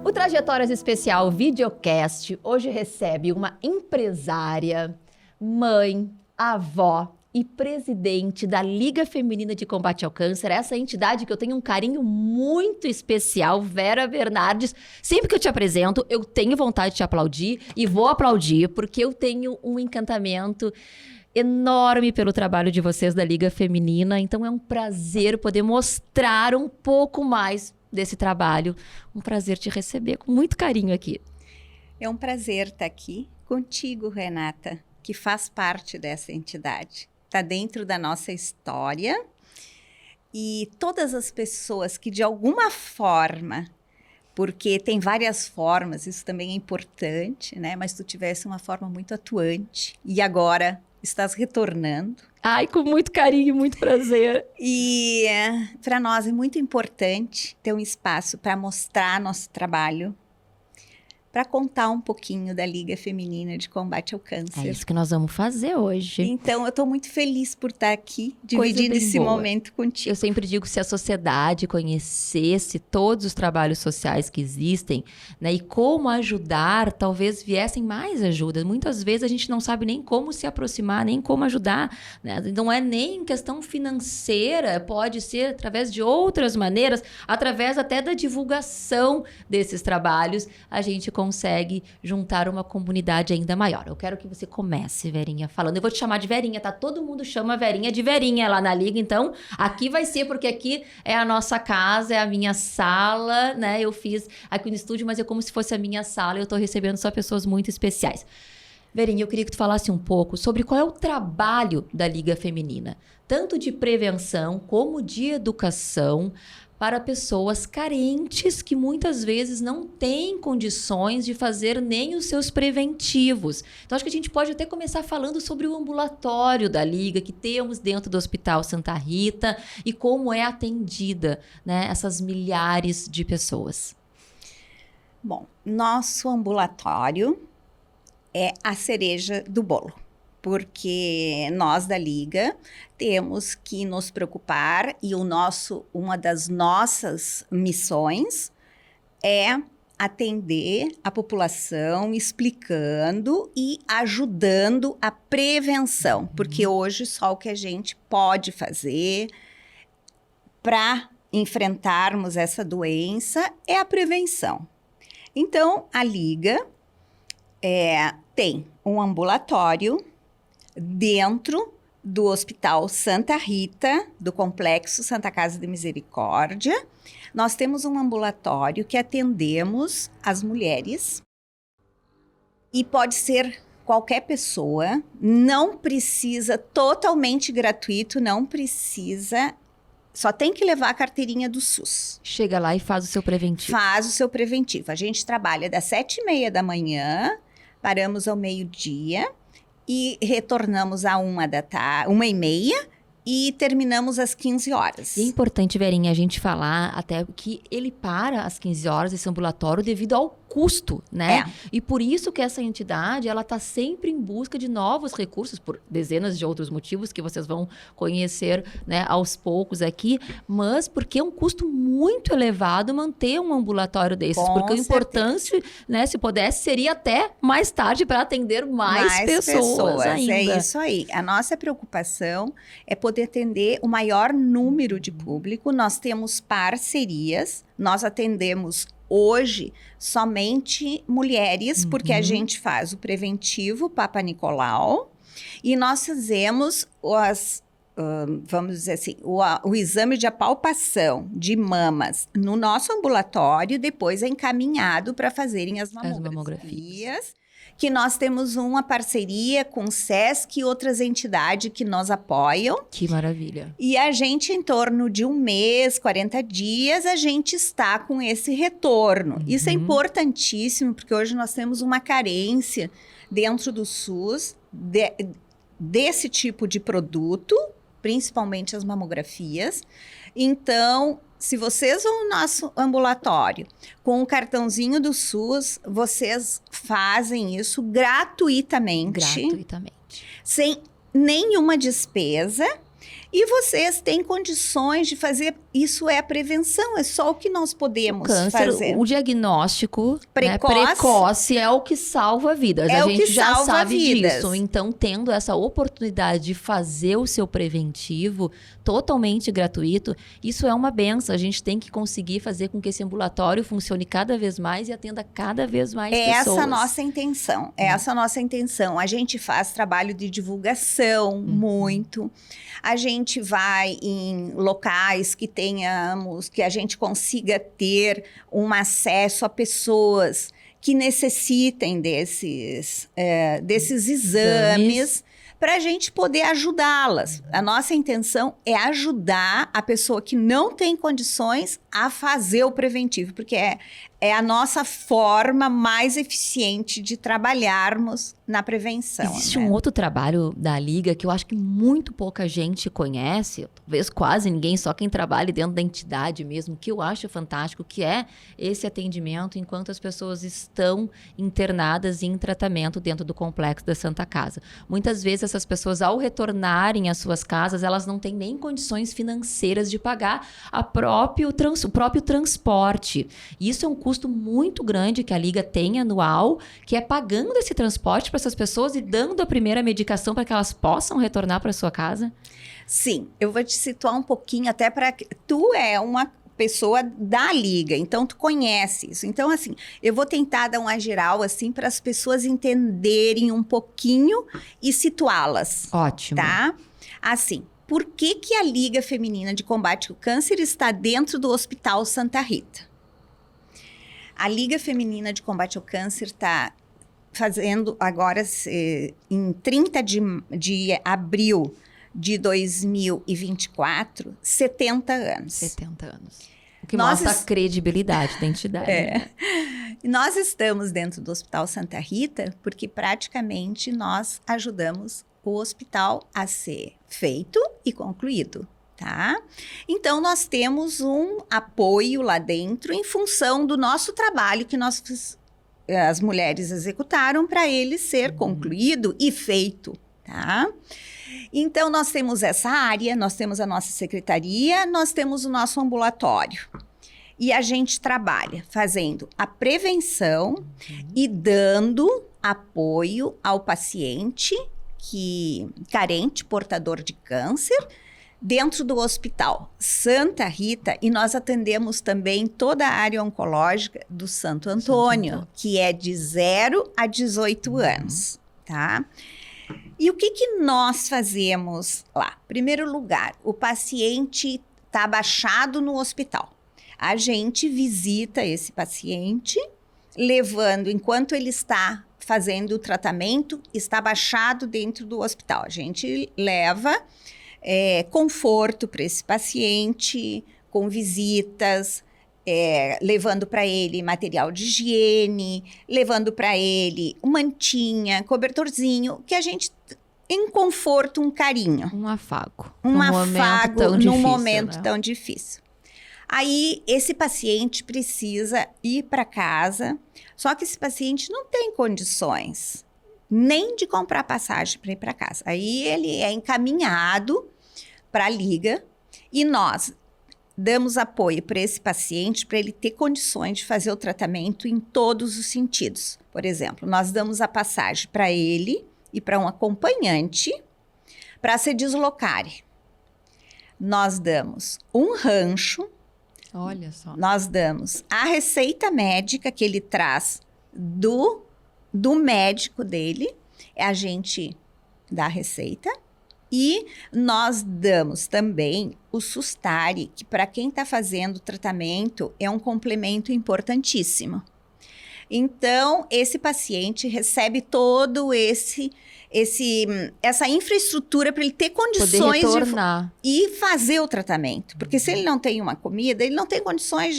O Trajetórias Especial Videocast hoje recebe uma empresária, mãe, avó e presidente da Liga Feminina de Combate ao Câncer, essa entidade que eu tenho um carinho muito especial, Vera Bernardes. Sempre que eu te apresento, eu tenho vontade de te aplaudir e vou aplaudir, porque eu tenho um encantamento enorme pelo trabalho de vocês da Liga Feminina, então é um prazer poder mostrar um pouco mais desse trabalho. Um prazer te receber com muito carinho aqui. É um prazer estar aqui contigo, Renata, que faz parte dessa entidade. Está dentro da nossa história e todas as pessoas que de alguma forma, porque tem várias formas, isso também é importante, né? Mas tu tivesse uma forma muito atuante e agora estás retornando. Ai, com muito carinho e muito prazer. E para nós é muito importante ter um espaço para mostrar nosso trabalho, para contar um pouquinho da Liga Feminina de Combate ao Câncer. É isso que nós vamos fazer hoje. Então, eu estou muito feliz por estar aqui, dividindo esse momento contigo. Eu sempre digo, se a sociedade conhecesse todos os trabalhos sociais que existem, né, e como ajudar, talvez viessem mais ajudas. Muitas vezes a gente não sabe nem como se aproximar, nem como ajudar, né? Não é nem questão financeira, pode ser através de outras maneiras, através até da divulgação desses trabalhos, a gente consegue juntar uma comunidade ainda maior. Eu quero que você comece, Verinha, falando. Eu vou te chamar de Verinha, tá? Todo mundo chama a Verinha de Verinha lá na Liga, então aqui vai ser, porque aqui é a nossa casa, é a minha sala, né? Eu fiz aqui no estúdio, mas é como se fosse a minha sala, eu tô recebendo só pessoas muito especiais. Verinha, eu queria que tu falasse um pouco sobre qual é o trabalho da Liga Feminina, tanto de prevenção como de educação, para pessoas carentes que muitas vezes não têm condições de fazer nem os seus preventivos. Então, acho que a gente pode até começar falando sobre o ambulatório da Liga que temos dentro do Hospital Santa Rita e como é atendida, né, essas milhares de pessoas. Bom, nosso ambulatório é a cereja do bolo, porque nós da Liga temos que nos preocupar e uma das nossas missões é atender a população explicando e ajudando a prevenção, porque hoje só o que a gente pode fazer para enfrentarmos essa doença é a prevenção. Então, a Liga tem um ambulatório dentro do Hospital Santa Rita, do Complexo Santa Casa de Misericórdia. Nós temos um ambulatório que atendemos as mulheres e pode ser qualquer pessoa, não precisa, totalmente gratuito, não precisa, só tem que levar a carteirinha do SUS. Chega lá e faz o seu preventivo. Faz o seu preventivo. A gente trabalha das 7h30 da manhã, paramos ao meio-dia, e retornamos a 1h30 e terminamos às 15 horas. E é importante, Verinha, a gente falar até que ele para às 15 horas, esse ambulatório, devido ao custo, né? E por isso que essa entidade, ela está sempre em busca de novos recursos, por dezenas de outros motivos que vocês vão conhecer, né, aos poucos aqui, mas porque é um custo muito elevado manter um ambulatório desses, porque o importante, né, se pudesse, seria até mais tarde para atender mais pessoas ainda. É isso aí. A nossa preocupação é poder atender o maior número de público. Nós temos parcerias, nós atendemos hoje somente mulheres, porque a gente faz o preventivo Papa Nicolau e nós fazemos vamos dizer assim, o exame de apalpação de mamas no nosso ambulatório, depois é encaminhado para fazerem as mamografias. Que nós temos uma parceria com o SESC e outras entidades que nos apoiam. Que maravilha. E a gente, em torno de 1 mês, 40 dias, a gente está com esse retorno. Isso é importantíssimo, porque hoje nós temos uma carência dentro do SUS desse tipo de produto, principalmente as mamografias. Então, se vocês vão no nosso ambulatório com o cartãozinho do SUS, vocês fazem isso gratuitamente. Gratuitamente. Sem nenhuma despesa. E vocês têm condições de fazer, isso é a prevenção, é só o que nós podemos Câncer, fazer. o diagnóstico Precoce. precoce é o que salva vidas. É a o gente que já salva sabe vidas. disso. Então, tendo essa oportunidade de fazer o seu preventivo totalmente gratuito, isso é uma benção. A gente tem que conseguir fazer com que esse ambulatório funcione cada vez mais e atenda cada vez mais É pessoas. essa a nossa intenção, é essa a nossa intenção. A gente faz trabalho de divulgação, muito. A gente vai em locais que tenhamos, que a gente consiga ter um acesso a pessoas que necessitem desses exames, para a gente poder ajudá-las. A nossa intenção é ajudar a pessoa que não tem condições a fazer o preventivo, porque é a nossa forma mais eficiente de trabalharmos na prevenção. Existe um outro trabalho da Liga que eu acho que muito pouca gente conhece, talvez quase ninguém, só quem trabalha dentro da entidade mesmo, que eu acho fantástico, que é esse atendimento enquanto as pessoas estão internadas em tratamento dentro do complexo da Santa Casa. Muitas vezes essas pessoas, ao retornarem às suas casas, elas não têm nem condições financeiras de pagar o próprio transporte. Isso é um custo muito grande que a Liga tem anual, que é pagando esse transporte para essas pessoas e dando a primeira medicação para que elas possam retornar para sua casa? Sim, eu vou te situar um pouquinho, até para... Tu é uma pessoa da Liga, então tu conhece isso. Então, assim, eu vou tentar dar uma geral, assim, para as pessoas entenderem um pouquinho e situá-las. Ótimo. Tá? Assim, por que que a Liga Feminina de Combate ao Câncer está dentro do Hospital Santa Rita? A Liga Feminina de Combate ao Câncer está fazendo agora, em 30 de abril de 2024, 70 anos. 70 anos. O que mostra a credibilidade da entidade. Né? Nós estamos dentro do Hospital Santa Rita porque praticamente nós ajudamos o hospital a ser feito e concluído. Tá? Então, nós temos um apoio lá dentro em função do nosso trabalho que as mulheres executaram para ele ser concluído e feito. Tá? Então, nós temos essa área, nós temos a nossa secretaria, nós temos o nosso ambulatório. E a gente trabalha fazendo a prevenção e dando apoio ao paciente carente, portador de câncer, dentro do Hospital Santa Rita, e nós atendemos também toda a área oncológica do Santo Antônio, que é de 0 a 18 anos, tá? E o que nós fazemos lá? Primeiro lugar, o paciente está abaixado no hospital. A gente visita esse paciente, levando, enquanto ele está fazendo o tratamento, está abaixado dentro do hospital. A gente leva conforto para esse paciente, com visitas, levando para ele material de higiene, levando para ele mantinha, cobertorzinho, que a gente, em conforto, um carinho. Um afago. Um afago num momento né? tão difícil. Aí, esse paciente precisa ir para casa, só que esse paciente não tem condições nem de comprar passagem para ir para casa. Aí, ele é encaminhado para a Liga e nós damos apoio para esse paciente para ele ter condições de fazer o tratamento em todos os sentidos. Por exemplo, nós damos a passagem para ele e para um acompanhante para se deslocarem. Nós damos um rancho. Olha só. Nós damos a receita médica que ele traz do médico dele. A gente dá a receita. E nós damos também o Sustare, que para quem está fazendo o tratamento é um complemento importantíssimo. Então, esse paciente recebe todo essa infraestrutura para ele ter condições de fazer o tratamento. Porque se ele não tem uma comida, ele não tem condições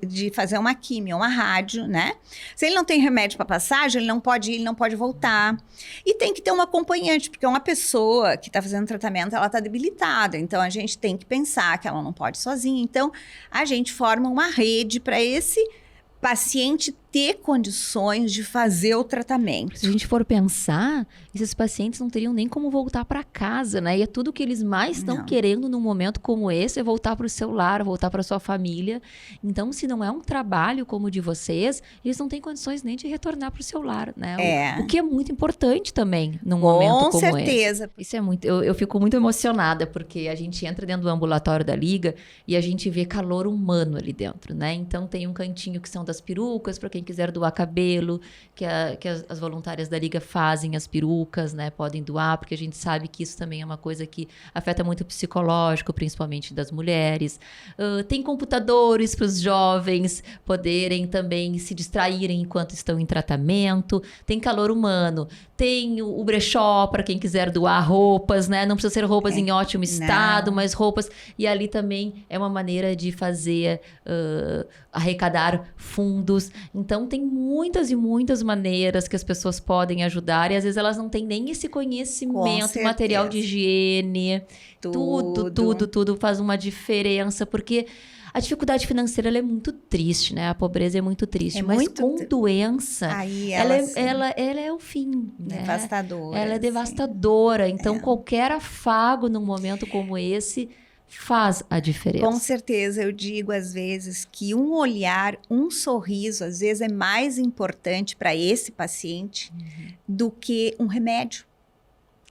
de fazer uma quimio, uma rádio, né? Se ele não tem remédio para passagem, ele não pode ir, ele não pode voltar. E tem que ter um acompanhante, porque uma pessoa que está fazendo tratamento, ela está debilitada. Então, a gente tem que pensar que ela não pode sozinha. Então, a gente forma uma rede para esse paciente ter condições de fazer o tratamento. Se a gente for pensar, esses pacientes não teriam nem como voltar para casa, né? E é tudo que eles mais estão querendo num momento como esse, é voltar para o seu lar, voltar para sua família. Então, se não é um trabalho como o de vocês, eles não têm condições nem de retornar para o seu lar, né? O que é muito importante também num momento como esse. Com certeza. Isso é muito... Eu fico muito emocionada, porque a gente entra dentro do ambulatório da Liga e a gente vê calor humano ali dentro, né? Então, tem um cantinho que são das perucas, para quem quiser doar cabelo, que as voluntárias da Liga fazem as perucas, né? Podem doar, porque a gente sabe que isso também é uma coisa que afeta muito o psicológico, principalmente das mulheres. Tem computadores para os jovens poderem também se distraírem enquanto estão em tratamento. Tem calor humano. Tem o brechó para quem quiser doar roupas, né? Não precisa ser roupas em ótimo estado, mas roupas. E ali também é uma maneira de fazer, arrecadar fundos. Então, tem muitas e muitas maneiras que as pessoas podem ajudar. E às vezes elas não têm nem esse conhecimento, material de higiene. Tudo faz uma diferença. Porque a dificuldade financeira ela é muito triste, né? A pobreza é muito triste. Mas com doença, ela é o fim. Devastadora. Ela é devastadora. Então, qualquer afago num momento como esse faz a diferença. Com certeza. Eu digo, às vezes, que um olhar, um sorriso, às vezes, é mais importante para esse paciente do que um remédio.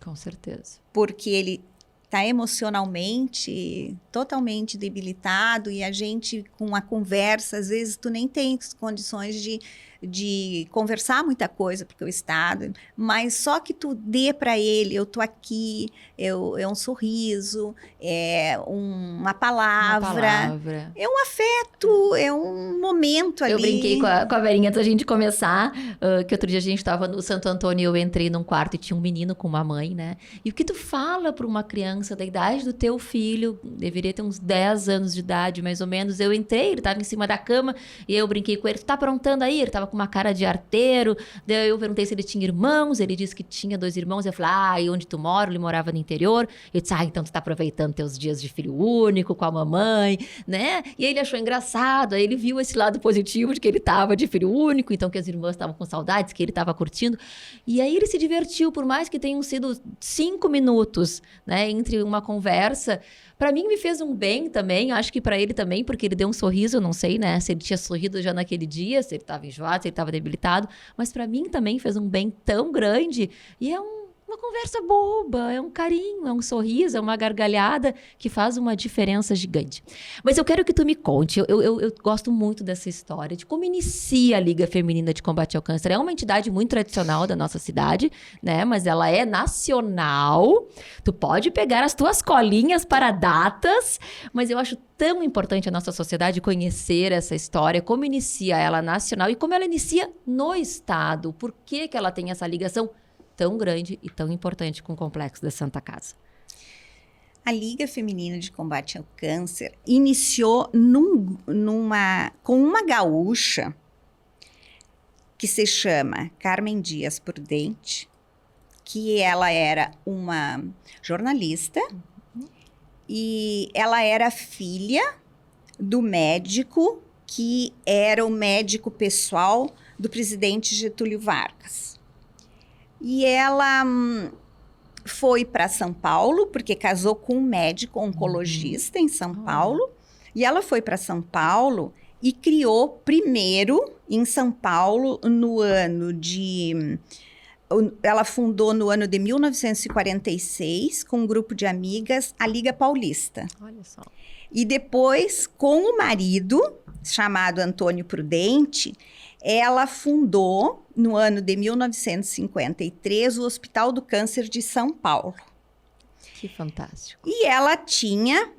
Com certeza. Porque ele está emocionalmente totalmente debilitado e a gente, com a conversa, às vezes tu nem tem condições de conversar muita coisa, porque o estado, mas só que tu dê para ele, eu tô aqui, é um sorriso, é uma palavra, é um afeto, é um momento ali. Eu brinquei com a Verinha antes da gente começar, que outro dia a gente estava no Santo Antônio e eu entrei num quarto e tinha um menino com uma mãe, né? E o que tu fala para uma criança da idade do teu filho, deveria ter uns 10 anos de idade, mais ou menos, eu entrei, ele estava em cima da cama e eu brinquei com ele, tu tá aprontando aí? Ele estava com uma cara de arteiro, daí eu perguntei se ele tinha irmãos, ele disse que tinha 2 irmãos, eu falei, e onde tu mora? Ele morava no interior, eu disse, então tu tá aproveitando teus dias de filho único com a mamãe, né? E ele achou engraçado, aí ele viu esse lado positivo de que ele tava de filho único, então que as irmãs estavam com saudades, que ele tava curtindo, e aí ele se divertiu, por mais que tenham sido 5 minutos, né, entre uma conversa. Para mim me fez um bem também, acho que para ele também, porque ele deu um sorriso, eu não sei, né, se ele tinha sorrido já naquele dia, se ele estava enjoado, se ele estava debilitado, mas para mim também fez um bem tão grande e é uma conversa boba, é um carinho, é um sorriso, é uma gargalhada que faz uma diferença gigante. Mas eu quero que tu me conte, eu gosto muito dessa história de como inicia a Liga Feminina de Combate ao Câncer. É uma entidade muito tradicional da nossa cidade, né? Mas ela é nacional. Tu pode pegar as tuas colinhas para datas, mas eu acho tão importante a nossa sociedade conhecer essa história, como inicia ela nacional e como ela inicia no estado. Por que que ela tem essa ligação tão grande e tão importante com o Complexo da Santa Casa? A Liga Feminina de Combate ao Câncer iniciou com uma gaúcha que se chama Carmen Dias Prudente, que ela era uma jornalista e ela era filha do médico que era o médico pessoal do presidente Getúlio Vargas. E ela foi para São Paulo, porque casou com um médico oncologista em São Paulo. E ela foi para São Paulo e criou primeiro em São Paulo ela fundou no ano de 1946, com um grupo de amigas, a Liga Paulista. Olha só. E depois, com o marido, chamado Antônio Prudente, ela fundou, no ano de 1953, o Hospital do Câncer de São Paulo. Que fantástico. E ela tinha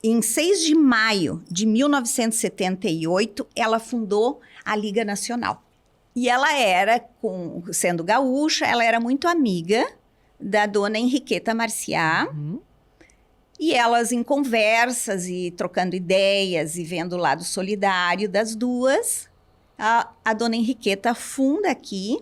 em 6 de maio de 1978, ela fundou a Liga Nacional. E ela sendo gaúcha, ela era muito amiga da dona Henriqueta Marciá. E elas, em conversas e trocando ideias e vendo o lado solidário das duas, a dona Henriqueta funda aqui,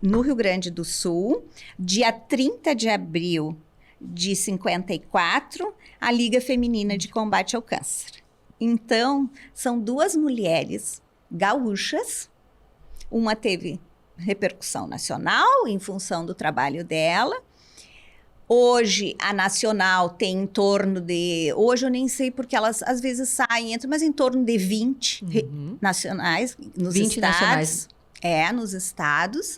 no Rio Grande do Sul, dia 30 de abril de 54, a Liga Feminina de Combate ao Câncer. Então, são 2 mulheres gaúchas. Uma teve repercussão nacional em função do trabalho dela. Hoje, a nacional tem em torno de... Hoje eu nem sei porque elas às vezes saem, entram, mas em torno de 20 nacionais nos 20 estados. nacionais. Nos estados.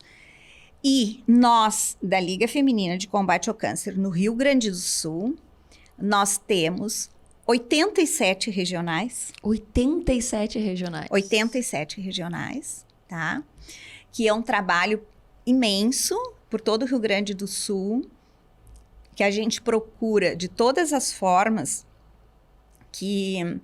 E nós, da Liga Feminina de Combate ao Câncer, no Rio Grande do Sul, nós temos 87 regionais. 87 regionais. 87 regionais, tá? Que é um trabalho imenso por todo o Rio Grande do Sul, que a gente procura de todas as formas que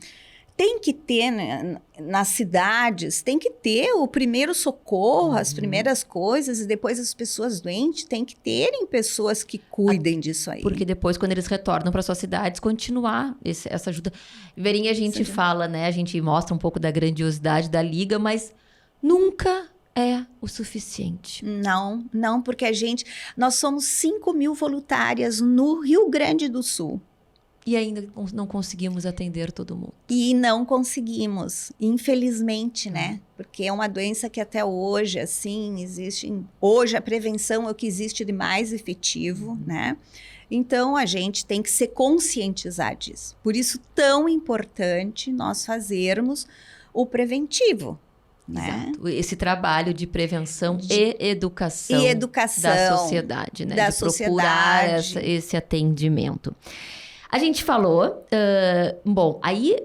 tem que ter, né, nas cidades, tem que ter o primeiro socorro, as primeiras coisas, e depois as pessoas doentes têm que terem pessoas que cuidem disso aí. Porque depois, quando eles retornam para suas cidades, continuar essa ajuda. Verinha, a gente fala, né? A gente mostra um pouco da grandiosidade da Liga, mas nunca é o suficiente. Não, porque nós somos 5.000 voluntárias no Rio Grande do Sul. E ainda não conseguimos atender todo mundo. E não conseguimos, infelizmente, né? Porque é uma doença que até hoje, assim, existe... Hoje a prevenção é o que existe de mais efetivo, né? Então, a gente tem que se conscientizar disso. Por isso, tão importante nós fazermos o preventivo. Né? Exato. Esse trabalho de prevenção e educação da sociedade, né? Da de procurar esse atendimento. A gente falou, bom, aí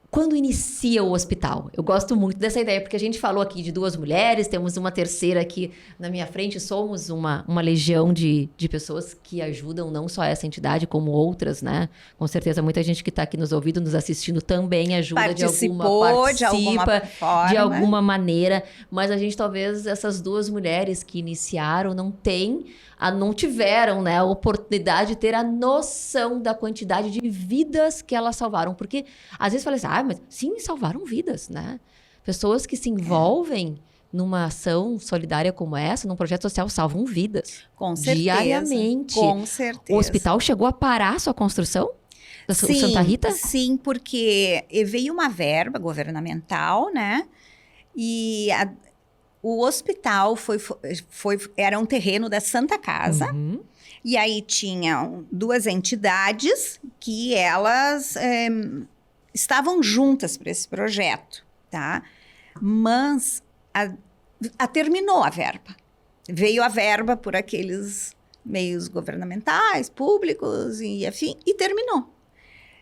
quando inicia o hospital? Eu gosto muito dessa ideia, porque a gente falou aqui de 2 mulheres, temos uma terceira aqui na minha frente, somos uma legião de pessoas que ajudam não só essa entidade, como outras, né? Com certeza, muita gente que está aqui nos ouvindo, nos assistindo, também ajuda participa de alguma maneira, mas a gente talvez, essas 2 mulheres que iniciaram, não tiveram, né, a oportunidade de ter a noção da quantidade de vidas que elas salvaram. Porque às vezes fala assim, mas sim, salvaram vidas, né? Pessoas que se envolvem numa ação solidária como essa, num projeto social, salvam vidas. Com certeza. Diariamente. Com certeza. O hospital chegou a parar a sua construção? Sim, Santa Rita? Sim, porque veio uma verba governamental, né? E o hospital era um terreno da Santa Casa. E aí tinham 2 entidades que elas estavam juntas para esse projeto, tá? Mas terminou a verba. Veio a verba por aqueles meios governamentais, públicos e afim, e terminou.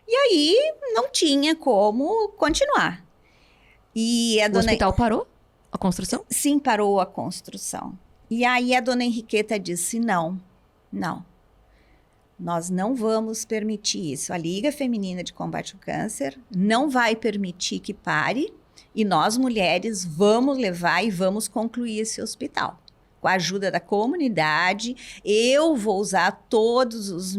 E aí não tinha como continuar. E o hospital parou a construção? Sim, parou a construção. E aí a dona Henriqueta disse, não, nós não vamos permitir isso. A Liga Feminina de Combate ao Câncer não vai permitir que pare e nós, mulheres, vamos levar e vamos concluir esse hospital. Com a ajuda da comunidade, eu vou usar todos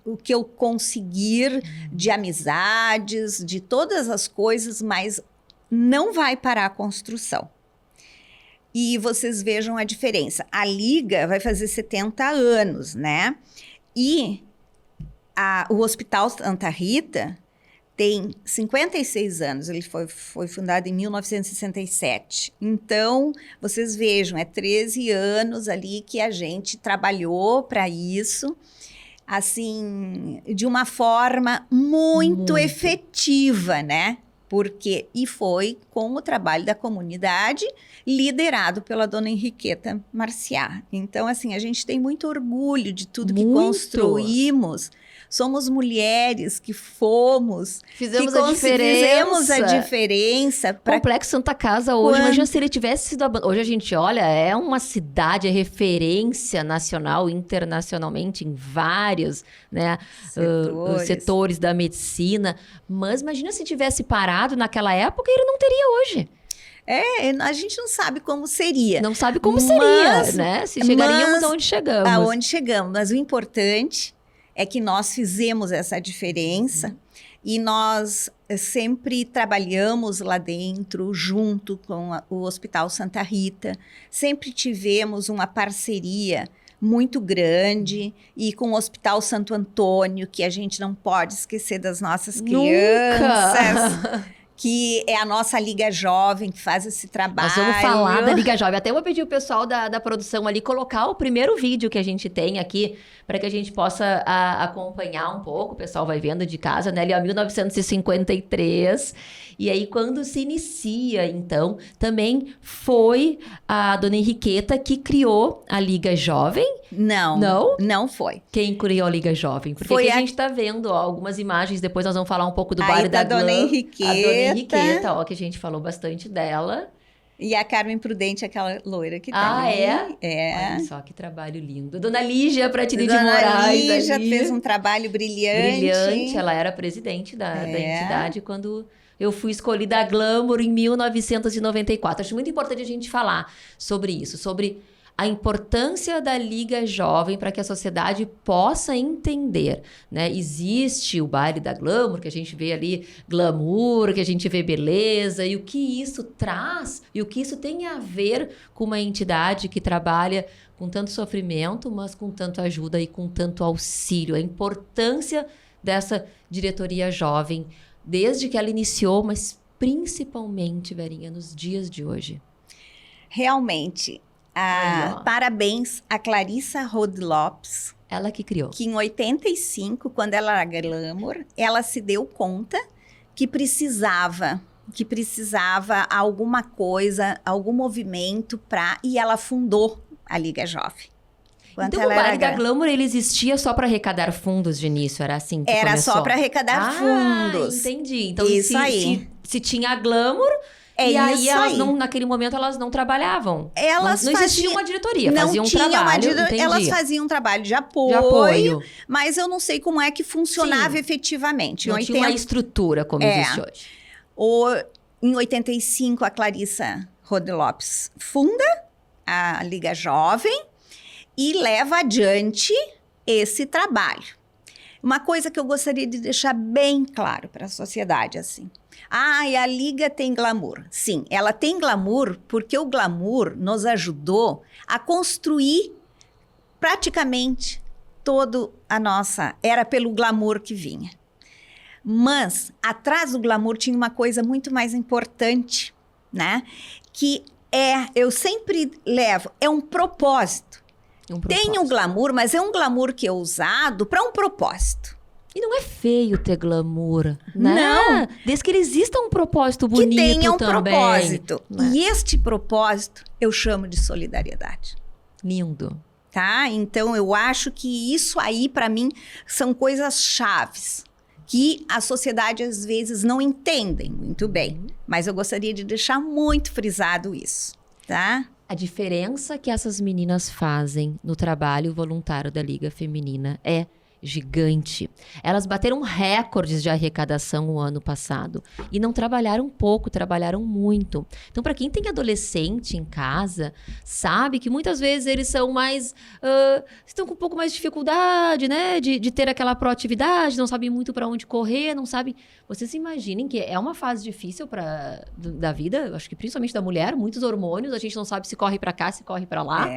o que eu conseguir de amizades, de todas as coisas, mas não vai parar a construção. E vocês vejam a diferença. A Liga vai fazer 70 anos, né? E o Hospital Santa Rita tem 56 anos. Ele foi fundado em 1967. Então, vocês vejam, é 13 anos ali que a gente trabalhou para isso, assim, de uma forma muito efetiva, né? E foi com o trabalho da comunidade, liderado pela dona Henriqueta Marciá. Então, assim, a gente tem muito orgulho de tudo que construímos. Somos mulheres que fizemos a diferença. Complexo Santa Casa hoje, imagina se ele tivesse sido abandonado. Hoje a gente olha, é uma cidade, é referência nacional, internacionalmente, em vários, né, setores da medicina. Mas imagina se tivesse parado naquela época, ele não teria hoje. A gente não sabe como seria. Não sabe como seria, né? Se chegaríamos aonde chegamos. Aonde chegamos. Mas o importante é que nós fizemos essa diferença e nós sempre trabalhamos lá dentro, junto com o Hospital Santa Rita. Sempre tivemos uma parceria muito grande e com o Hospital Santo Antônio, que a gente não pode esquecer das nossas crianças. que é a nossa Liga Jovem, que faz esse trabalho. Nós vamos falar da Liga Jovem. Até vou pedir o pessoal da produção ali colocar o primeiro vídeo que a gente tem aqui, para que a gente possa acompanhar um pouco. O pessoal vai vendo de casa, né? Ali, ó, 1953. E aí, quando se inicia, então, também foi a dona Henriqueta que criou a Liga Jovem? Não, Não? não foi. Quem criou a Liga Jovem? Porque Foi aqui a gente tá vendo, ó, algumas imagens, depois nós vamos falar um pouco do Aí baile da tá a dona Glam. Henriqueta. A dona Henriqueta, ó, que a gente falou bastante dela. E a Carmen Prudente, aquela loira que Ah, tá ali. é? Olha só que trabalho lindo. Dona Lígia Pratini de Dona Moraes. Lígia ali. fez um trabalho brilhante. Brilhante, ela era presidente da entidade quando eu fui escolhida a Glamour em 1994. Acho muito importante a gente falar sobre isso, sobre a importância da Liga Jovem para que a sociedade possa entender, né? Existe o baile da Glamour, que a gente vê ali glamour, que a gente vê beleza, e o que isso traz, e o que isso tem a ver com uma entidade que trabalha com tanto sofrimento, mas com tanto ajuda e com tanto auxílio. A importância dessa diretoria jovem, desde que ela iniciou, mas principalmente, Verinha, nos dias de hoje. Realmente. Parabéns a Clarissa Rod Lopes. Ela que criou. Que em 85, quando ela era Glamour, ela se deu conta que precisava alguma coisa, algum movimento e ela fundou a Liga Jovem. Então o baile da Glamour, ele existia só para arrecadar fundos de início, era assim que Era começou? só para arrecadar fundos. Entendi. Então isso aí. Se tinha a Glamour, e aí elas não, naquele momento elas não trabalhavam. Elas não existia uma diretoria, faziam um trabalho. Elas faziam um trabalho de apoio, mas eu não sei como é que funcionava efetivamente. Não tinha uma estrutura como existe hoje. Em 85, a Clarissa Rod Lopes funda a Liga Jovem e leva adiante esse trabalho. Uma coisa que eu gostaria de deixar bem claro para a sociedade, assim. E a Liga tem glamour. Sim, ela tem glamour porque o glamour nos ajudou a construir praticamente todo a nossa... Era pelo glamour que vinha. Mas, atrás do glamour tinha uma coisa muito mais importante, né? Que eu sempre levo, é um propósito. Tem um glamour, mas é um glamour que é usado para um propósito. E não é feio ter glamour, né? Não. Desde que exista um propósito bonito também. Que tenha um também, propósito. Né? E este propósito eu chamo de solidariedade. Lindo. Tá? Então, eu acho que isso aí, para mim, são coisas chaves que a sociedade, às vezes, não entendem muito bem. Mas eu gostaria de deixar muito frisado isso, tá? A diferença que essas meninas fazem no trabalho voluntário da Liga Feminina é gigante. Elas bateram recordes de arrecadação o ano passado e não trabalharam pouco, trabalharam muito. Então, para quem tem adolescente em casa, sabe que muitas vezes eles são mais... estão com um pouco mais de dificuldade, né? De ter aquela proatividade, não sabem muito para onde correr, não sabem... Vocês imaginem que é uma fase difícil da vida, acho que principalmente da mulher, muitos hormônios, a gente não sabe se corre para cá, se corre para lá.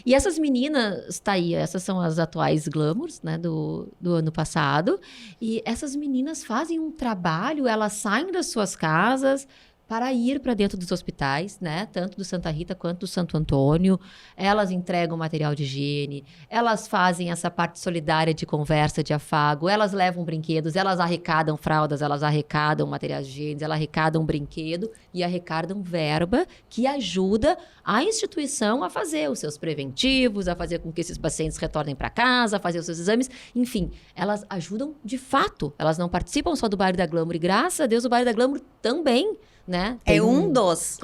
E essas meninas, tá aí, essas são as atuais glamours, né, do ano passado. E essas meninas fazem um trabalho, elas saem das suas casas para ir para dentro dos hospitais, né? Tanto do Santa Rita quanto do Santo Antônio. Elas entregam material de higiene, elas fazem essa parte solidária de conversa, de afago, elas levam brinquedos, elas arrecadam fraldas, elas arrecadam materiais de higiene, elas arrecadam brinquedo e arrecadam verba que ajuda a instituição a fazer os seus preventivos, a fazer com que esses pacientes retornem para casa, a fazer os seus exames. Enfim, elas ajudam de fato. Elas não participam só do Baile da Glamour e, graças a Deus, o Baile da Glamour também, né? É um dos.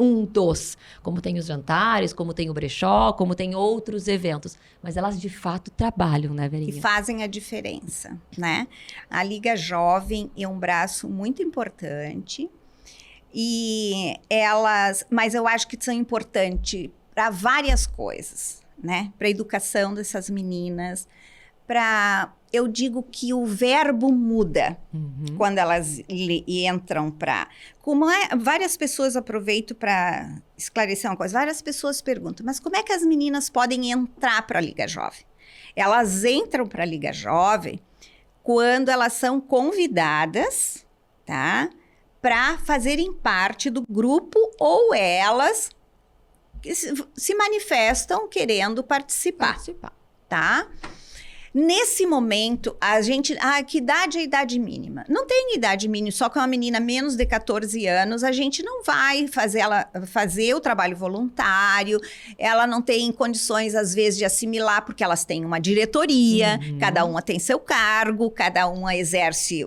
Como tem os jantares, como tem o brechó, como tem outros eventos. Mas elas, de fato, trabalham, né, Verinha? Que fazem a diferença, né? A Liga Jovem é um braço muito importante. Mas eu acho que são importantes para várias coisas, né? Para a educação dessas meninas, eu digo que o verbo muda quando elas entram para... várias pessoas, aproveito para esclarecer uma coisa, várias pessoas perguntam, mas como é que as meninas podem entrar para a Liga Jovem? Elas entram para a Liga Jovem quando elas são convidadas, tá? para fazerem parte do grupo ou elas que se manifestam querendo participar, tá? Nesse momento, a gente... que idade é a idade mínima? Não tem idade mínima, só que uma menina menos de 14 anos, a gente não vai fazer ela fazer o trabalho voluntário, ela não tem condições, às vezes, de assimilar, porque elas têm uma diretoria, cada uma tem seu cargo, cada uma exerce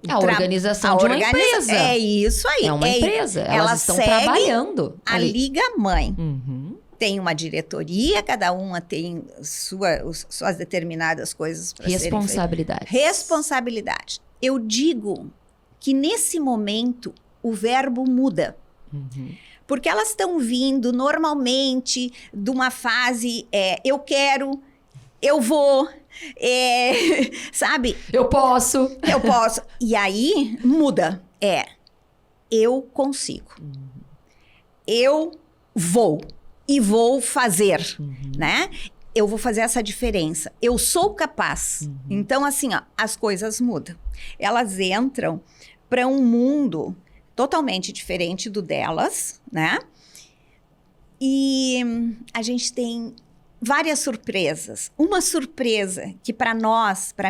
a organização de uma empresa. É isso aí. É uma empresa, elas estão trabalhando. A Liga Mãe. Uhum. Tem uma diretoria, cada uma tem suas determinadas coisas para serem feitas. Responsabilidade. Eu digo que nesse momento o verbo muda. Uhum. Porque elas estão vindo normalmente de uma fase eu quero, eu vou, sabe? Eu posso. E aí muda. Eu consigo. Eu vou. E vou fazer, né? Eu vou fazer essa diferença. Eu sou capaz. Então, assim, as coisas mudam. Elas entram para um mundo totalmente diferente do delas, né? E a gente tem várias surpresas. Uma surpresa que para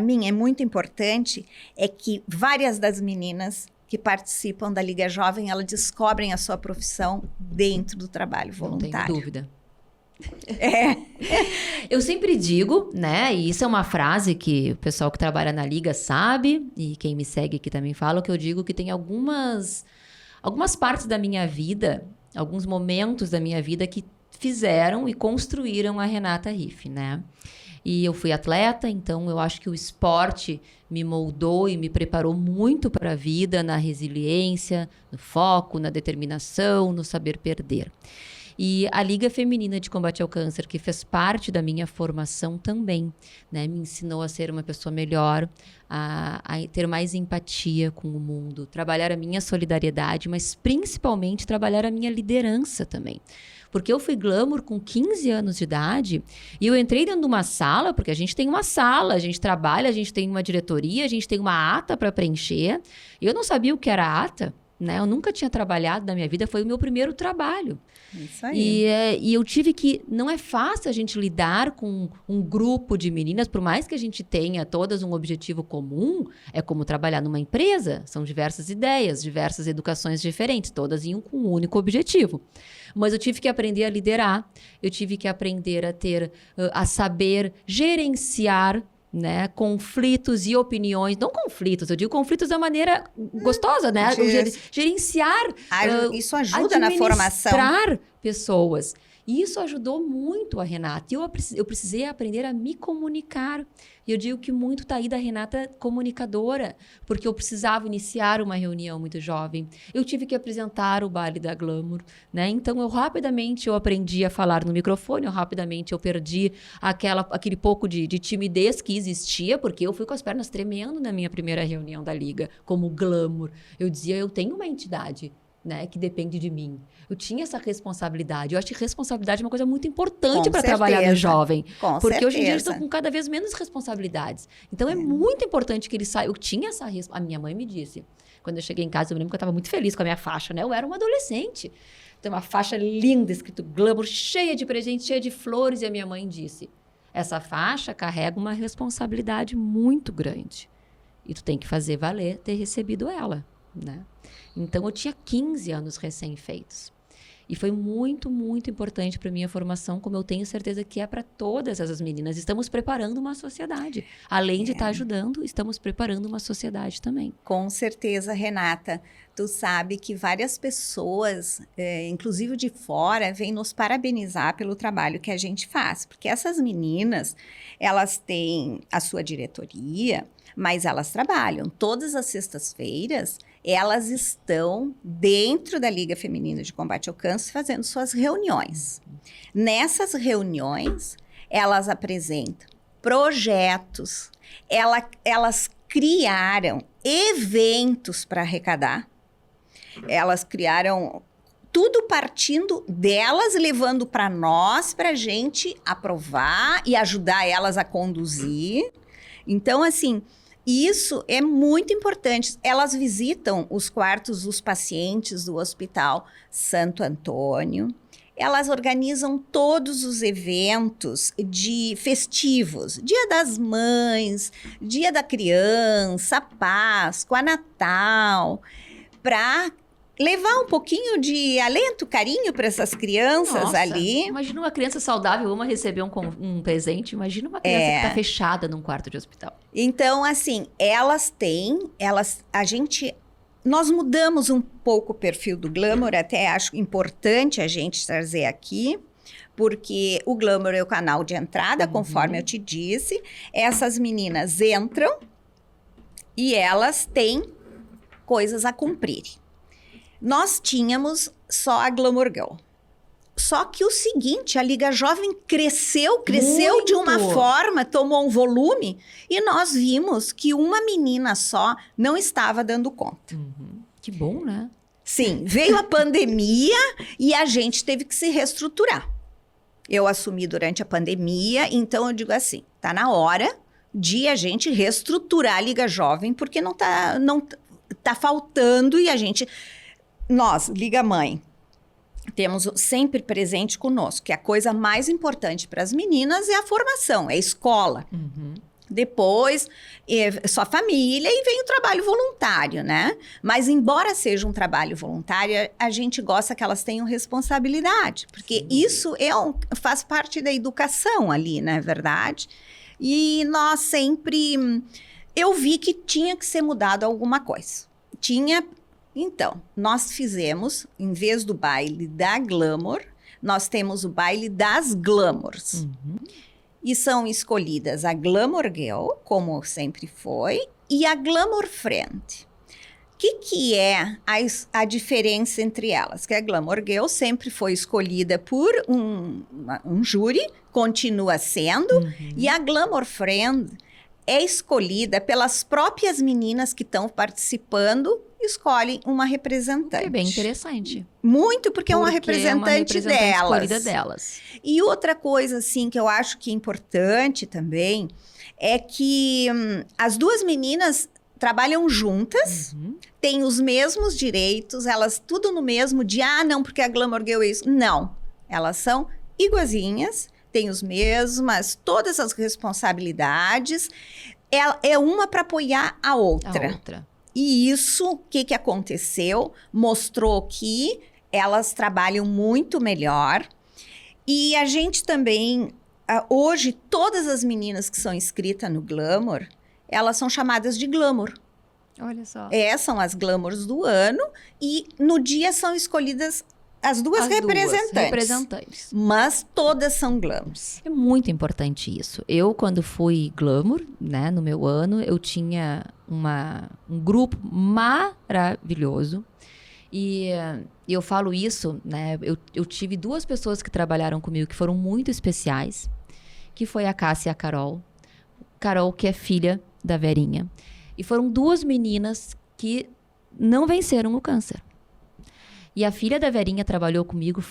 mim, é muito importante, é que várias das meninas que participam da Liga Jovem, elas descobrem a sua profissão dentro do trabalho voluntário. Não tenho dúvida. Eu sempre digo, né, e isso é uma frase que o pessoal que trabalha na Liga sabe, e quem me segue aqui também fala, que eu digo que tem algumas partes da minha vida, alguns momentos da minha vida que fizeram e construíram a Renata Riff, né? E eu fui atleta, então eu acho que o esporte me moldou e me preparou muito para a vida, na resiliência, no foco, na determinação, no saber perder. E a Liga Feminina de Combate ao Câncer, que fez parte da minha formação também, né, me ensinou a ser uma pessoa melhor, a ter mais empatia com o mundo, trabalhar a minha solidariedade, mas principalmente trabalhar a minha liderança também. Porque eu fui glamour com 15 anos de idade e eu entrei dentro de uma sala, porque a gente tem uma sala, a gente trabalha, a gente tem uma diretoria, a gente tem uma ata para preencher. E eu não sabia o que era ata, né? Eu nunca tinha trabalhado na minha vida, foi o meu primeiro trabalho. Isso aí. E eu tive que... Não é fácil a gente lidar com um grupo de meninas, por mais que a gente tenha todas um objetivo comum, é como trabalhar numa empresa. São diversas ideias, diversas educações diferentes, todas iam com um único objetivo. Mas eu tive que aprender a liderar, eu tive que aprender a saber gerenciar, né, conflitos e opiniões, não conflitos, eu digo conflitos da maneira gostosa, né? Gerenciar. Isso ajuda na formação. Administrar pessoas. E isso ajudou muito a Renata. E eu precisei aprender a me comunicar. E eu digo que muito está aí da Renata comunicadora, porque eu precisava iniciar uma reunião muito jovem. Eu tive que apresentar o baile da Glamour, né? Então, eu aprendi a falar no microfone, eu perdi aquele pouco de timidez que existia, porque eu fui com as pernas tremendo na minha primeira reunião da Liga, como Glamour. Eu dizia, eu tenho uma entidade, né, que depende de mim. Eu tinha essa responsabilidade. Eu acho que responsabilidade é uma coisa muito importante para trabalhar no jovem. Porque hoje em dia eles estão com cada vez menos responsabilidades. Então, é muito importante que eles saiam. Eu tinha essa responsabilidade. A minha mãe me disse, quando eu cheguei em casa, eu lembro que eu estava muito feliz com a minha faixa, né? Eu era uma adolescente. Tem uma faixa linda, escrito Glamour, cheia de presentes, cheia de flores. E a minha mãe disse, essa faixa carrega uma responsabilidade muito grande. E tu tem que fazer valer ter recebido ela, né? Então, eu tinha 15 anos recém-feitos. E foi muito, muito importante para a minha formação, como eu tenho certeza que é para todas essas meninas. Estamos preparando uma sociedade. Além de estar ajudando, estamos preparando uma sociedade também. Com certeza, Renata. Tu sabe que várias pessoas, inclusive de fora, vêm nos parabenizar pelo trabalho que a gente faz. Porque essas meninas, elas têm a sua diretoria, mas elas trabalham. Todas as sextas-feiras, elas estão dentro da Liga Feminina de Combate ao Câncer fazendo suas reuniões. Nessas reuniões, elas apresentam projetos, elas criaram eventos para arrecadar, elas criaram tudo partindo delas, levando para nós, para a gente aprovar e ajudar elas a conduzir. Então, assim, Isso é muito importante. Elas visitam os quartos dos pacientes do Hospital Santo Antônio. Elas organizam todos os eventos de festivos, Dia das Mães, Dia da Criança, Páscoa, Natal, para levar um pouquinho de alento, carinho para essas crianças. Nossa, ali. Imagina uma criança saudável, uma receber um presente. Imagina uma criança que está fechada num quarto de hospital. Então, assim, nós mudamos um pouco o perfil do Glamour, até acho importante a gente trazer aqui, porque o Glamour é o canal de entrada, conforme eu te disse. Essas meninas entram e elas têm coisas a cumprir. Nós tínhamos só a Glamour Girl. Só que o seguinte, a Liga Jovem cresceu Muito. de uma forma, tomou um volume, e nós vimos que uma menina só não estava dando conta. Que bom, né? Sim, veio a pandemia e a gente teve que se reestruturar. Eu assumi durante a pandemia, então eu digo assim, tá na hora de a gente reestruturar a Liga Jovem, porque não tá faltando e nós, Liga Mãe, temos sempre presente conosco que a coisa mais importante para as meninas é a formação, é a escola. Depois, sua família e vem o trabalho voluntário, né? Mas embora seja um trabalho voluntário, a gente gosta que elas tenham responsabilidade, porque isso faz parte da educação ali, não é verdade? E nós sempre... Eu vi que tinha que ser mudado alguma coisa. Então, nós fizemos, em vez do baile da Glamour, nós temos o baile das Glamours. E são escolhidas a Glamour Girl, como sempre foi, e a Glamour Friend. O que é a diferença entre elas? Que a Glamour Girl sempre foi escolhida por um júri, continua sendo, e a Glamour Friend é escolhida pelas próprias meninas que estão participando, escolhem uma representante. É bem interessante. Muito, porque é uma representante delas. Escolhida delas. E outra coisa, assim, que eu acho que é importante também, é que as duas meninas trabalham juntas, têm os mesmos direitos, elas tudo no mesmo dia. Não, porque a Glamour Girl é isso. Não, elas são iguazinhas, têm todas as responsabilidades. É uma para apoiar a outra. E isso, o que aconteceu? Mostrou que elas trabalham muito melhor. E a gente também, hoje, todas as meninas que são inscritas no Glamour, elas são chamadas de Glamour. Olha só. São as Glamours do ano. E no dia são escolhidas as duas representantes. Mas todas são Glamours. É muito importante isso. Eu, quando fui Glamour, né, no meu ano, eu tinha um grupo maravilhoso. E eu falo isso, né? Eu tive duas pessoas que trabalharam comigo que foram muito especiais, que foi a Cássia e a Carol. Carol, que é filha da Verinha. E foram duas meninas que não venceram o câncer. E a filha da Verinha trabalhou comigo,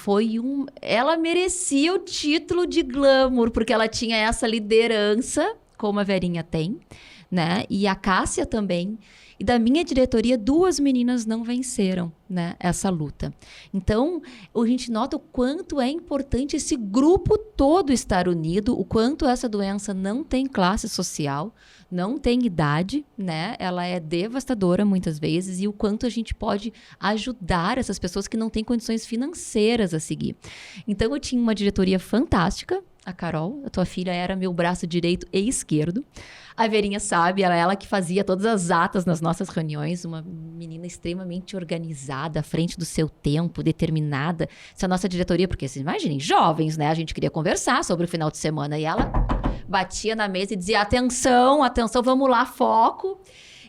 ela merecia o título de Glamour, porque ela tinha essa liderança, como a Verinha tem, né? E a Cássia também. E da minha diretoria, duas meninas não venceram, né, essa luta. Então, a gente nota o quanto é importante esse grupo todo estar unido, o quanto essa doença não tem classe social, não tem idade, né? Ela é devastadora muitas vezes, e o quanto a gente pode ajudar essas pessoas que não têm condições financeiras a seguir. Então, eu tinha uma diretoria fantástica. A Carol, a tua filha, era meu braço direito e esquerdo. A Verinha sabe, era ela que fazia todas as atas nas nossas reuniões, uma menina extremamente organizada, à frente do seu tempo, determinada. Essa nossa diretoria, porque vocês imaginem, jovens, né? A gente queria conversar sobre o final de semana e ela batia na mesa e dizia: atenção, atenção, vamos lá, foco.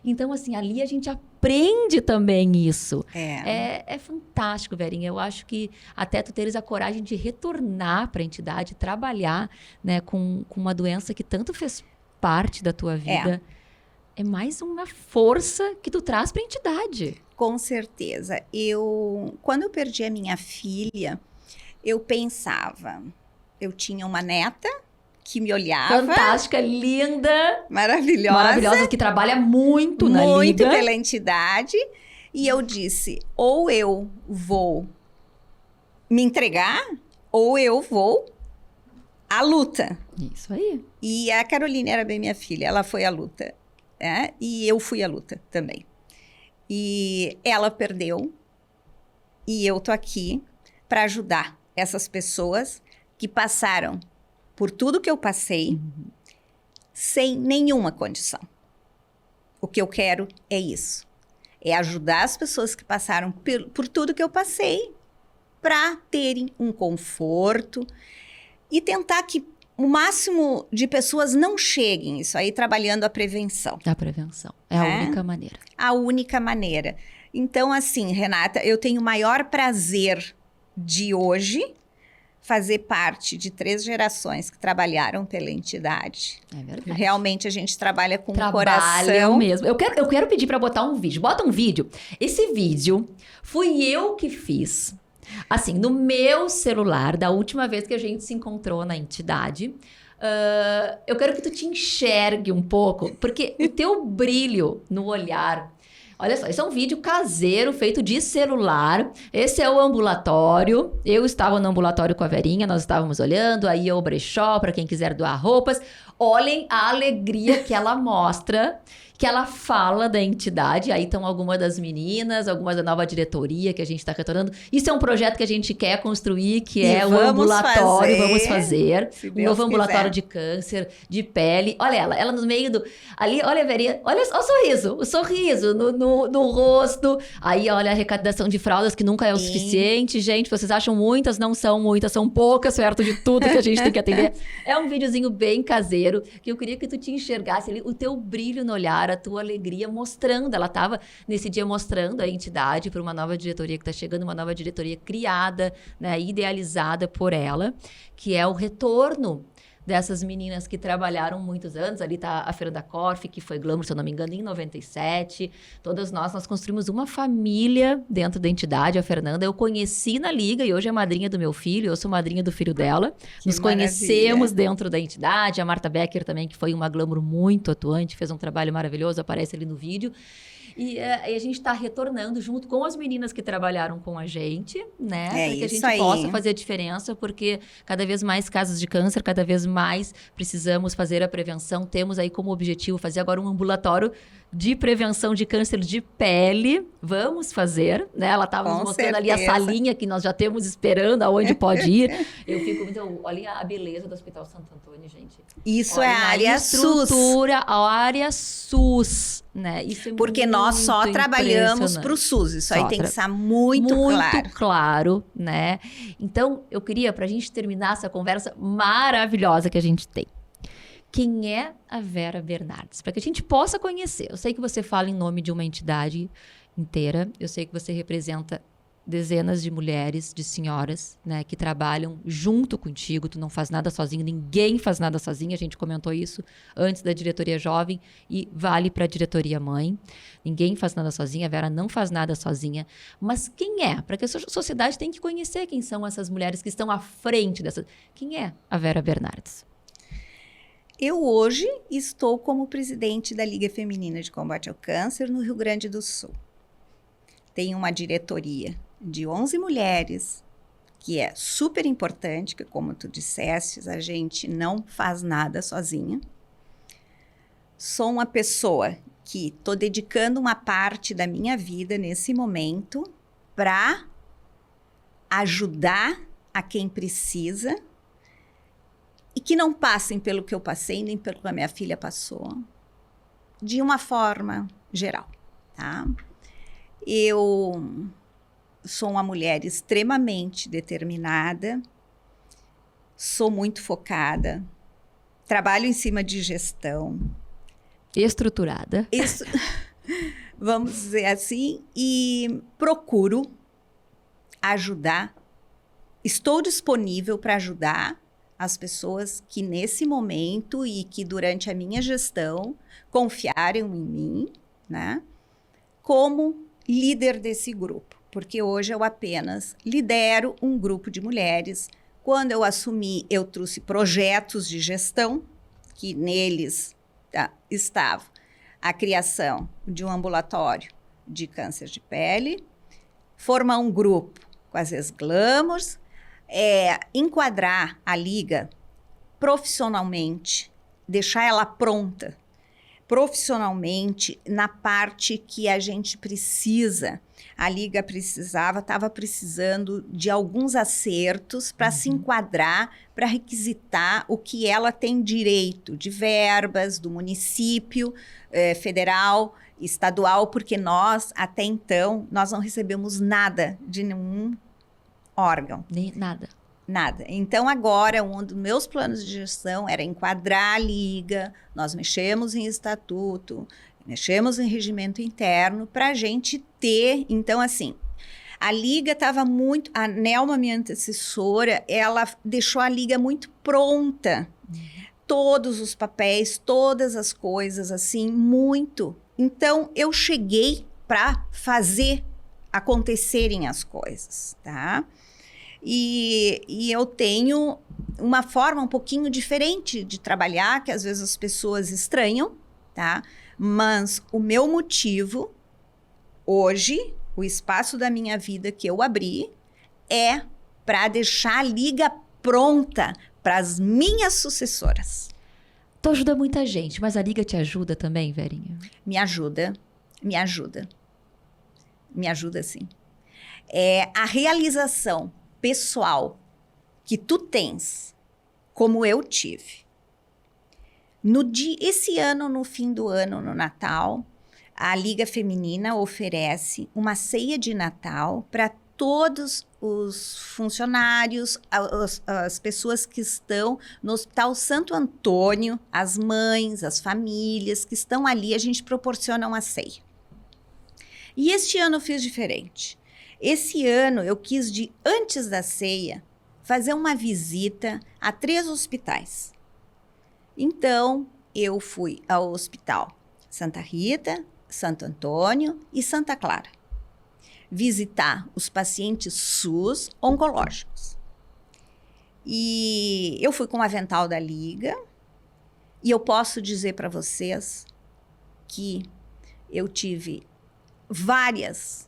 Então, assim, ali a gente aprende também isso. É fantástico, Verinha. Eu acho que até tu teres a coragem de retornar para a entidade, trabalhar, né, com uma doença que tanto fez parte da tua vida. É mais uma força que tu traz para a entidade. Com certeza. Quando eu perdi a minha filha, eu pensava, eu tinha uma neta que me olhava. Fantástica, linda. Maravilhosa. Maravilhosa, que trabalha muito na Liga. Muito pela entidade. E eu disse, ou eu vou me entregar, ou eu vou à luta. Isso aí. E a Caroline era bem minha filha, ela foi à luta. Né? E eu fui à luta também. E ela perdeu. E eu tô aqui para ajudar essas pessoas que passaram por tudo que eu passei, sem nenhuma condição. O que eu quero é isso. É ajudar as pessoas que passaram por tudo que eu passei para terem um conforto e tentar que o máximo de pessoas não cheguem isso aí, trabalhando a prevenção. A prevenção. É a única maneira. A única maneira. Então, assim, Renata, eu tenho o maior prazer de hoje fazer parte de 3 gerações que trabalharam pela entidade. É verdade. Realmente a gente trabalha com o Trabalham coração. mesmo. Eu quero pedir para botar um vídeo. Bota um vídeo. Esse vídeo fui eu que fiz. Assim, no meu celular, da última vez que a gente se encontrou na entidade. Eu quero que tu te enxergue um pouco, porque o teu brilho no olhar. Olha só, esse é um vídeo caseiro, feito de celular. Esse é o ambulatório. Eu estava no ambulatório com a Verinha, nós estávamos olhando. Aí é o brechó, para quem quiser doar roupas. Olhem a alegria que ela mostra, que ela fala da entidade. Aí estão algumas das meninas, algumas da nova diretoria que a gente está retornando. Isso é um projeto que a gente quer construir, que é o ambulatório. Vamos fazer. Um novo ambulatório de câncer, de pele. Olha ela no meio do... Ali, olha a Verinha, olha o sorriso no rosto. Aí, olha a arrecadação de fraldas, que nunca é o suficiente. Gente, vocês acham muitas? Não são muitas, são poucas, perto de tudo que a gente tem que atender. É um videozinho bem caseiro, que eu queria que tu te enxergasse ali, o teu brilho no olhar, a tua alegria, mostrando. Ela estava nesse dia mostrando a entidade para uma nova diretoria que está chegando, uma nova diretoria criada, né, idealizada por ela, que é o retorno dessas meninas que trabalharam muitos anos. Ali está a Fernanda Korff, que foi Glamour, se eu não me engano, em 97. Todas nós construímos uma família dentro da entidade. A Fernanda eu conheci na Liga e hoje é madrinha do meu filho, eu sou madrinha do filho dela. Que Nos conhecemos dentro da entidade. A Marta Becker também, que foi uma Glamour muito atuante, fez um trabalho maravilhoso, aparece ali no vídeo. E a gente está retornando junto com as meninas que trabalharam com a gente, né? Para que a gente possa fazer a diferença, porque cada vez mais casos de câncer, cada vez mais precisamos fazer a prevenção. Temos aí como objetivo fazer agora um ambulatório de prevenção de câncer de pele. Vamos fazer, né? Ela estava nos mostrando ali a salinha que nós já temos esperando, aonde pode ir. Eu fico muito... Olha a beleza do Hospital Santo Antônio, gente. Isso é a área SUS. A área SUS, né? Isso é porque nós só trabalhamos para o SUS. Isso aí tem que estar muito claro. Muito claro, né? Então, eu queria, para a gente terminar essa conversa maravilhosa que a gente tem. Quem é a Vera Bernardes? Para que a gente possa conhecer. Eu sei que você fala em nome de uma entidade inteira. Eu sei que você representa dezenas de mulheres, de senhoras, né, que trabalham junto contigo. Tu não faz nada sozinho, ninguém faz nada sozinho. A gente comentou isso antes da diretoria jovem e vale para a diretoria mãe. Ninguém faz nada sozinha, a Vera não faz nada sozinha. Mas quem é? Para que a sociedade tem que conhecer quem são essas mulheres que estão à frente dessas... Quem é a Vera Bernardes? Eu hoje estou como presidente da Liga Feminina de Combate ao Câncer no Rio Grande do Sul. Tenho uma diretoria de 11 mulheres, que é super importante, que como tu disseste, a gente não faz nada sozinha. Sou uma pessoa que estou dedicando uma parte da minha vida nesse momento para ajudar a quem precisa e que não passem pelo que eu passei, nem pelo que a minha filha passou, de uma forma geral, tá? Eu sou uma mulher extremamente determinada, sou muito focada, trabalho em cima de gestão. Estruturada. Isso, vamos dizer assim, e procuro ajudar, estou disponível para ajudar as pessoas que nesse momento e que durante a minha gestão confiaram em mim, né, como líder desse grupo, porque hoje eu apenas lidero um grupo de mulheres Quando eu assumi, eu trouxe projetos de gestão, que neles estava a criação de um ambulatório de câncer de pele, formar um grupo com as ex-glamours, enquadrar a liga profissionalmente, deixar ela pronta profissionalmente na parte que a gente precisa. A liga estava precisando de alguns acertos para se enquadrar, para requisitar o que ela tem direito de verbas do município, federal, estadual, porque nós, até então, nós não recebemos nada de nenhum órgão. Nem nada. Nada. Então, agora, um dos meus planos de gestão era enquadrar a liga, nós mexemos em estatuto, mexemos em regimento interno, para a gente ter... Então, assim, a liga estava muito... A Nelma, minha antecessora, ela deixou a liga muito pronta. Todos os papéis, todas as coisas, assim, muito. Então, eu cheguei para fazer acontecerem as coisas, tá? E eu tenho uma forma um pouquinho diferente de trabalhar, que às vezes as pessoas estranham, tá? Mas o meu motivo, hoje, o espaço da minha vida que eu abri, é para deixar a liga pronta para as minhas sucessoras. Tu ajuda muita gente, mas a liga te ajuda também, Verinha? Me ajuda, me ajuda. Me ajuda, sim. A realização pessoal que tu tens, como eu tive. Esse ano, no fim do ano, no Natal, a Liga Feminina oferece uma ceia de Natal para todos os funcionários, as pessoas que estão no Hospital Santo Antônio, as mães, as famílias que estão ali, a gente proporciona uma ceia. E este ano eu fiz diferente. Esse ano eu quis, antes da ceia, fazer uma visita a 3 hospitais. Então, eu fui ao Hospital Santa Rita, Santo Antônio e Santa Clara. Visitar os pacientes SUS oncológicos. E eu fui com o avental da Liga e eu posso dizer para vocês que eu tive várias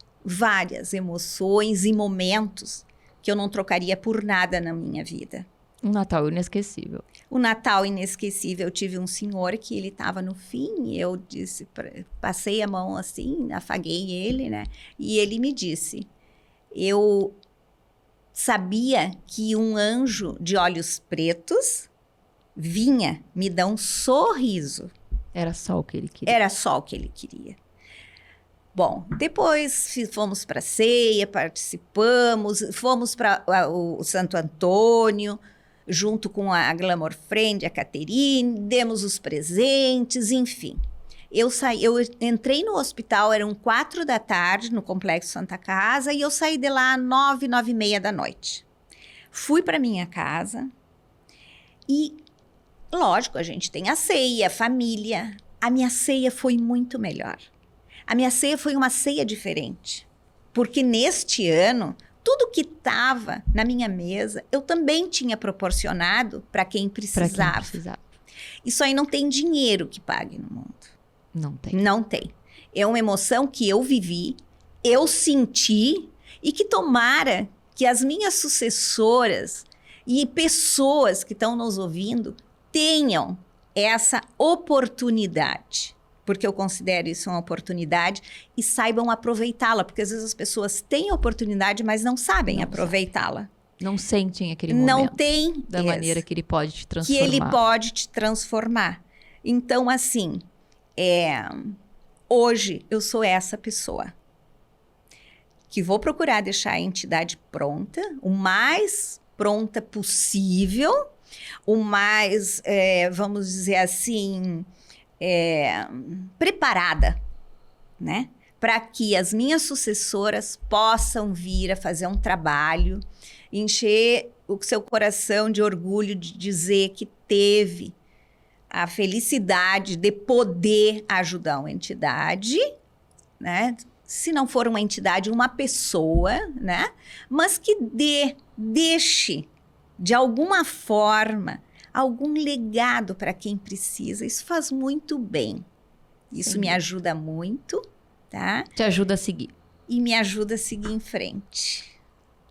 emoções e momentos que eu não trocaria por nada na minha vida. Um Natal inesquecível. O Natal inesquecível, eu tive um senhor que ele estava no fim, e eu passei a mão assim, afaguei ele, né? E ele me disse, eu sabia que um anjo de olhos pretos vinha me dar um sorriso. Era só o que ele queria. Era só o que ele queria. Bom, depois fomos para a ceia, participamos, fomos para o Santo Antônio, junto com a Glamour Friend, a Caterine, demos os presentes, enfim. Eu entrei no hospital, eram 4 da tarde, no Complexo Santa Casa, e eu saí de lá às 9, 9h30 da noite. Fui para minha casa e, lógico, a gente tem a ceia, a família. A minha ceia foi muito melhor. A minha ceia foi uma ceia diferente, porque neste ano, tudo que estava na minha mesa, eu também tinha proporcionado para quem precisava. Isso aí não tem dinheiro que pague no mundo. Não tem. Não tem. É uma emoção que eu vivi, eu senti, e que tomara que as minhas sucessoras e pessoas que estão nos ouvindo tenham essa oportunidade. Porque eu considero isso uma oportunidade, e saibam aproveitá-la, porque às vezes as pessoas têm a oportunidade, mas não sabem aproveitá-la. Não sentem aquele momento. Não tem. Da maneira que ele pode te transformar. Que ele pode te transformar. Então, assim, hoje eu sou essa pessoa que vou procurar deixar a entidade pronta, o mais pronta possível, o mais, vamos dizer assim... preparada, né? Para que as minhas sucessoras possam vir a fazer um trabalho, encher o seu coração de orgulho de dizer que teve a felicidade de poder ajudar uma entidade, né? Se não for uma entidade, uma pessoa, né? Mas que deixe de alguma forma, algum legado para quem precisa. Isso faz muito bem. Isso me ajuda muito, tá? Te ajuda a seguir. E me ajuda a seguir em frente.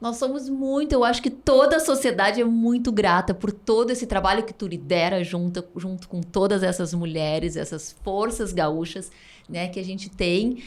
Nós somos muito, eu acho que toda a sociedade é muito grata por todo esse trabalho que tu lidera junto com todas essas mulheres, essas forças gaúchas, né, que a gente tem.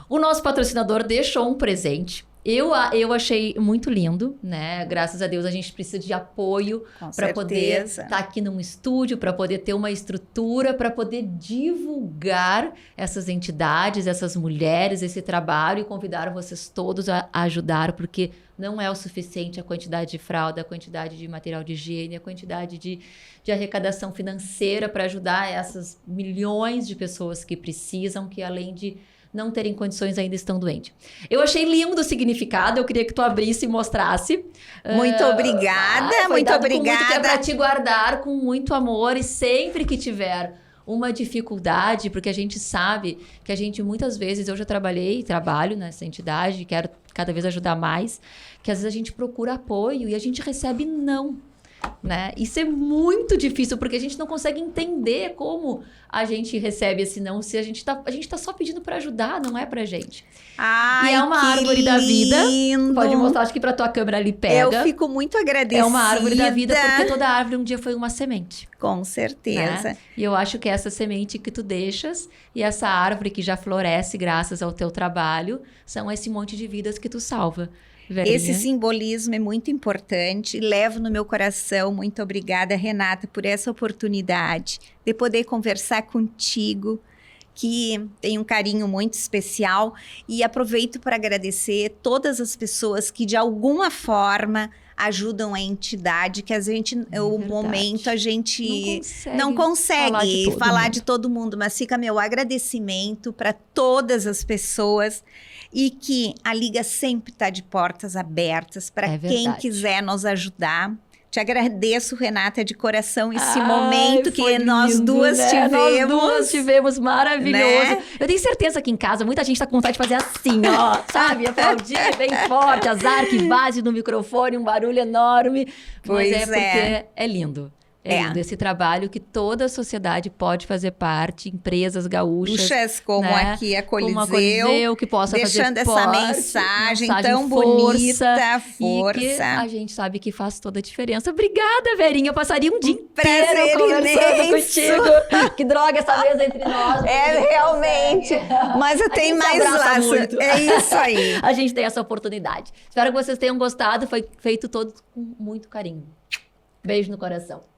O nosso patrocinador deixou um presente. Eu achei muito lindo, né? Graças a Deus a gente precisa de apoio para poder estar aqui num estúdio, para poder ter uma estrutura, para poder divulgar essas entidades, essas mulheres, esse trabalho e convidar vocês todos a ajudar, porque não é o suficiente a quantidade de fralda, a quantidade de material de higiene, a quantidade de arrecadação financeira para ajudar essas milhões de pessoas que precisam, que além de não terem condições ainda estão doentes. Eu achei lindo o significado, eu queria que tu abrisse e mostrasse. Muito obrigada, muito obrigada. Que é para te guardar com muito amor e sempre que tiver uma dificuldade, porque a gente sabe que a gente muitas vezes, eu já trabalho nessa entidade, quero cada vez ajudar mais, que às vezes a gente procura apoio e a gente recebe não. Né? Isso é muito difícil, porque a gente não consegue entender como a gente recebe esse não, se a gente tá só pedindo para ajudar, não é pra gente. Ai, e é uma árvore da vida. Lindo. Pode mostrar, acho que pra tua câmera ali pega. Eu fico muito agradecida. É uma árvore da vida, porque toda árvore um dia foi uma semente. Com certeza. Né? E eu acho que essa semente que tu deixas e essa árvore que já floresce graças ao teu trabalho, são esse monte de vidas que tu salva. Verinha. Esse simbolismo é muito importante, levo no meu coração. Muito obrigada, Renata, por essa oportunidade de poder conversar contigo, que tem um carinho muito especial, e aproveito para agradecer todas as pessoas que de alguma forma ajudam a entidade, que a gente, no momento a gente não consegue falar de todo mundo, mas fica meu agradecimento para todas as pessoas. E que a Liga sempre está de portas abertas para quem quiser nos ajudar. Te agradeço, Renata, de coração, esse momento que nós duas tivemos. Nós duas tivemos, maravilhoso. Né? Eu tenho certeza que em casa muita gente está com vontade de fazer assim, ó, sabe? Aplaudir bem forte, as arquivagens no microfone, um barulho enorme. Pois mas porque é lindo. É lindo esse trabalho que toda a sociedade pode fazer parte, empresas gaúchas. Como né? aqui a Coliseu, que possa deixando fazer essa parte, mensagem tão bonita, força. E que a gente sabe que faz toda a diferença. Obrigada, Verinha. Eu passaria um dia inteiro prazer conversando imenso. contigo. Que droga essa mesa entre nós. Realmente. Mas eu tenho mais laço. É isso aí. A gente tem essa oportunidade. Espero que vocês tenham gostado. Foi feito todo com muito carinho. Beijo no coração.